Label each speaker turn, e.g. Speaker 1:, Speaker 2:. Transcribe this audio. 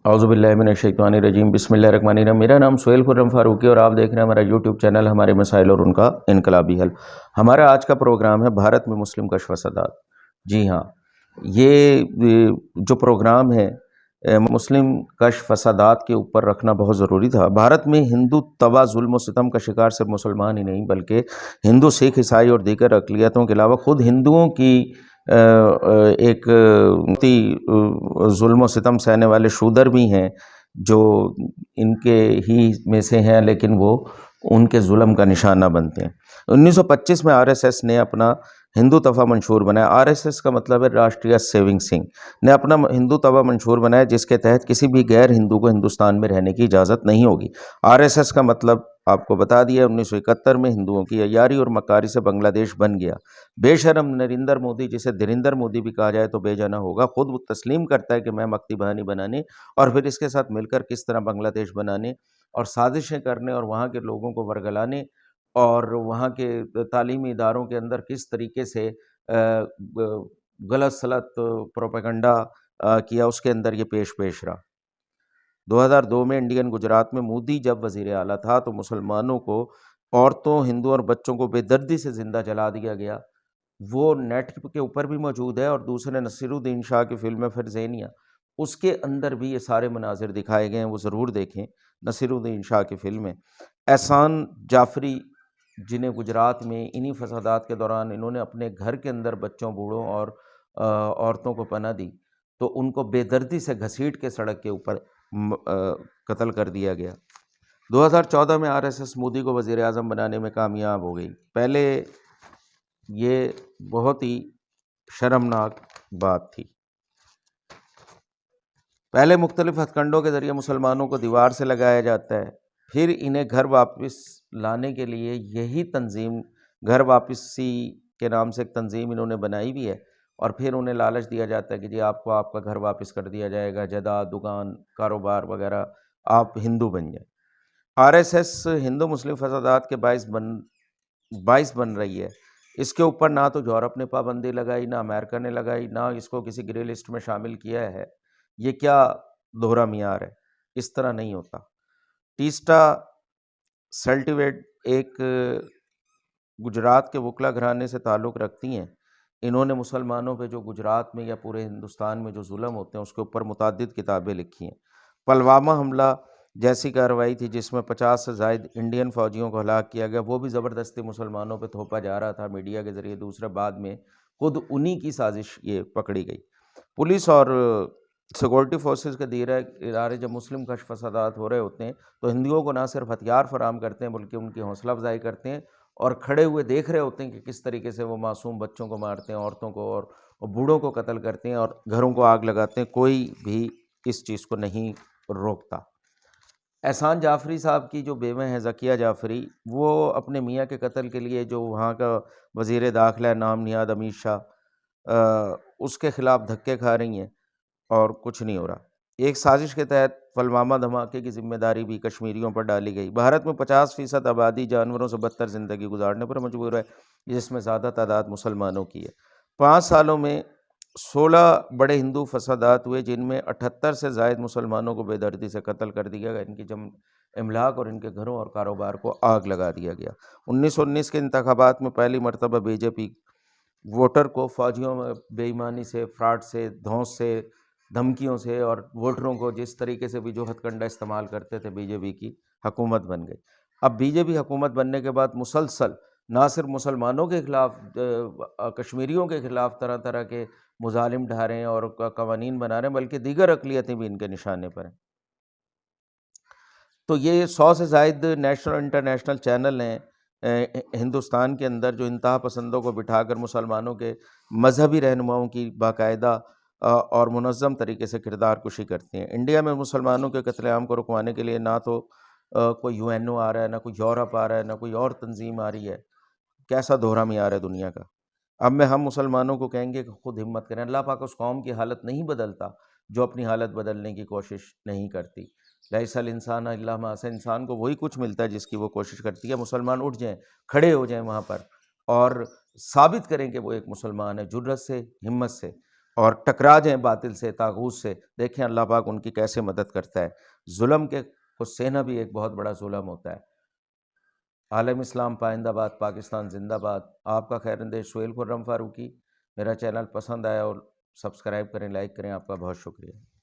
Speaker 1: اعوذ باللہ من الشیطان الرجیم، بسم اللہ الرحمن الرحیم۔ میرا نام سہیل خرم فاروقی اور آپ دیکھ رہے ہیں ہمارا یوٹیوب چینل ہمارے مسائل اور ان کا انقلابی حل۔ ہمارا آج کا پروگرام ہے بھارت میں مسلم کشف فسادات۔ جی ہاں، یہ جو پروگرام ہے مسلم کشف فسادات کے اوپر رکھنا بہت ضروری تھا۔ بھارت میں ہندو تباہ ظلم و ستم کا شکار صرف مسلمان ہی نہیں بلکہ ہندو، سکھ، عیسائی اور دیگر اقلیتوں کے علاوہ خود ہندوؤں کی ایک ظلم و ستم سہنے والے شودر بھی ہیں جو ان کے ہی میں سے ہیں، لیکن وہ ان کے ظلم کا نشانہ بنتے ہیں۔ 1925 میں RSS نے اپنا ہندو توا منشور بنایا۔ RSS کا مطلب ہے راشٹریہ سیونگ سنگھ نے اپنا ہندو توا منشور بنایا، جس کے تحت کسی بھی غیر ہندو کو ہندوستان میں رہنے کی اجازت نہیں ہوگی۔ RSS کا مطلب آپ کو بتا دیا، 1971 میں ہندوؤں کی عیاری اور مکاری سے بنگلہ دیش بن گیا۔ بے شرم نریندر مودی، جسے دریندر مودی بھی کہا جائے تو بے جانا ہوگا، خود وہ تسلیم کرتا ہے کہ میں مکتی بہانی بنانے اور پھر اس کے ساتھ مل کر کس طرح بنگلہ دیش بنانے اور سازشیں کرنے اور وہاں کے لوگوں کو ورگلانے اور وہاں کے تعلیمی اداروں کے اندر کس طریقے سے غلط سلط پروپیگنڈا کیا، اس کے اندر یہ پیش رہا۔ 2002 میں انڈین گجرات میں مودی جب وزیر اعلیٰ تھا تو مسلمانوں کو، عورتوں، ہندوؤں اور بچوں کو بے دردی سے زندہ جلا دیا گیا۔ وہ نیٹ کے اوپر بھی موجود ہے، اور دوسرے نصیر الدین شاہ کی فلم فرزینیا، اس کے اندر بھی یہ سارے مناظر دکھائے گئے ہیں، وہ ضرور دیکھیں۔ نصیر الدین شاہ کی فلم ہے۔ احسان جعفری، جنہیں گجرات میں انہی فسادات کے دوران انہوں نے اپنے گھر کے اندر بچوں، بوڑھوں اور عورتوں کو پناہ دی، تو ان کو بے دردی سے گھسیٹ کے سڑک کے اوپر قتل کر دیا گیا۔ 2014 میں RSS مودی کو وزیر اعظم بنانے میں کامیاب ہو گئی۔ پہلے یہ بہت ہی شرمناک بات تھی۔ پہلے مختلف ہتھ کنڈوں کے ذریعے مسلمانوں کو دیوار سے لگایا جاتا ہے، پھر انہیں گھر واپس لانے کے لیے یہی تنظیم، گھر واپسی کے نام سے ایک تنظیم انہوں نے بنائی بھی ہے، اور پھر انہیں لالچ دیا جاتا ہے کہ جی آپ کو آپ کا گھر واپس کر دیا جائے گا، جائیداد، دکان، کاروبار وغیرہ، آپ ہندو بن جائیں۔ RSS ہندو مسلم فسادات کے باعث بن رہی ہے۔ اس کے اوپر نہ تو یورپ نے پابندی لگائی، نہ امریکہ نے لگائی، نہ اس کو کسی گرے لسٹ میں شامل کیا ہے۔ یہ کیا دوہرا معیار ہے؟ اس طرح نہیں ہوتا۔ ٹیسٹا سلٹیویٹ ایک گجرات کے وکلا گھرانے سے تعلق رکھتی ہیں۔ انہوں نے مسلمانوں پہ جو گجرات میں یا پورے ہندوستان میں جو ظلم ہوتے ہیں اس کے اوپر متعدد کتابیں لکھی ہیں۔ پلوامہ حملہ جیسی کارروائی تھی جس میں 50 سے زائد انڈین فوجیوں کو ہلاک کیا گیا، وہ بھی زبردستی مسلمانوں پہ تھوپا جا رہا تھا میڈیا کے ذریعے، دوسرے بعد میں خود انہی کی سازش یہ پکڑی گئی۔ پولیس اور سیکورٹی فورسز کے دیگر ادارے جب مسلم کشف فسادات ہو رہے ہوتے ہیں تو ہندوؤں کو نہ صرف ہتھیار فراہم کرتے ہیں بلکہ ان کی حوصلہ افزائی کرتے ہیں، اور کھڑے ہوئے دیکھ رہے ہوتے ہیں کہ کس طریقے سے وہ معصوم بچوں کو مارتے ہیں، عورتوں کو اور بوڑھوں کو قتل کرتے ہیں اور گھروں کو آگ لگاتے ہیں۔ کوئی بھی اس چیز کو نہیں روکتا۔ احسان جعفری صاحب کی جو بیوہ ہیں ذکیہ جعفری، وہ اپنے میاں کے قتل کے لیے جو وہاں کا وزیر داخلہ ہے نام نہاد امیت شاہ، اس کے خلاف دھکے کھا رہی ہیں اور کچھ نہیں ہو رہا۔ ایک سازش کے تحت پلوامہ دھماکے کی ذمہ داری بھی کشمیریوں پر ڈالی گئی۔ بھارت میں 50% آبادی جانوروں سے بدتر زندگی گزارنے پر مجبور ہے، جس میں زیادہ تعداد مسلمانوں کی ہے۔ 5 سالوں میں 16 بڑے ہندو فسادات ہوئے، جن میں 78 سے زائد مسلمانوں کو بے دردی سے قتل کر دیا گیا، ان کی املاک اور ان کے گھروں اور کاروبار کو آگ لگا دیا گیا۔ 1919 کے انتخابات میں پہلی مرتبہ BJP ووٹر کو فوجیوں میں بے ایمانی سے، فراڈ سے، دھونس سے، دھمکیوں سے، اور ووٹروں کو جس طریقے سے بھی جو ہتھ کنڈا استعمال کرتے تھے BJP کی حکومت بن گئی۔ اب BJP حکومت بننے کے بعد مسلسل نہ صرف مسلمانوں کے خلاف، کشمیریوں کے خلاف طرح طرح کے مظالم ڈھا رہے ہیں اور قوانین بنا رہے ہیں، بلکہ دیگر اقلیتیں بھی ان کے نشانے پر ہیں۔ تو یہ 100 سے زائد نیشنل اور انٹرنیشنل چینل ہیں ہندوستان کے اندر جو انتہا پسندوں کو بٹھا کر مسلمانوں کے مذہبی رہنماؤں کی باقاعدہ اور منظم طریقے سے کردار کشی کرتے ہیں۔ انڈیا میں مسلمانوں کے قتل عام کو رکوانے کے لیے نہ تو کوئی UNO آ رہا ہے، نہ کوئی یورپ آ رہا ہے، نہ کوئی اور تنظیم آ رہی ہے۔ کیسا دوہرا معیار ہے دنیا کا۔ اب ہم مسلمانوں کو کہیں گے کہ خود ہمت کریں۔ اللہ پاک اس قوم کی حالت نہیں بدلتا جو اپنی حالت بدلنے کی کوشش نہیں کرتی۔ لیس الانسان الا ما سعی، انسان کو وہی کچھ ملتا ہے جس کی وہ کوشش کرتی ہے۔ مسلمان اٹھ جائیں، کھڑے ہو جائیں وہاں پر اور ثابت کریں کہ وہ ایک مسلمان ہے، جرأت سے، ہمت سے۔ اور ٹکرا جائیں باطل سے، طاغوت سے، دیکھیں اللہ پاک ان کی کیسے مدد کرتا ہے۔ ظلم کو سہنا بھی ایک بہت بڑا ظلم ہوتا ہے۔ عالم اسلام پائندہ باد، پاکستان زندہ باد۔ آپ کا خیر اندیش سہیل خرم فاروقی۔ میرا چینل پسند آیا اور سبسکرائب کریں، لائک کریں۔ آپ کا بہت شکریہ۔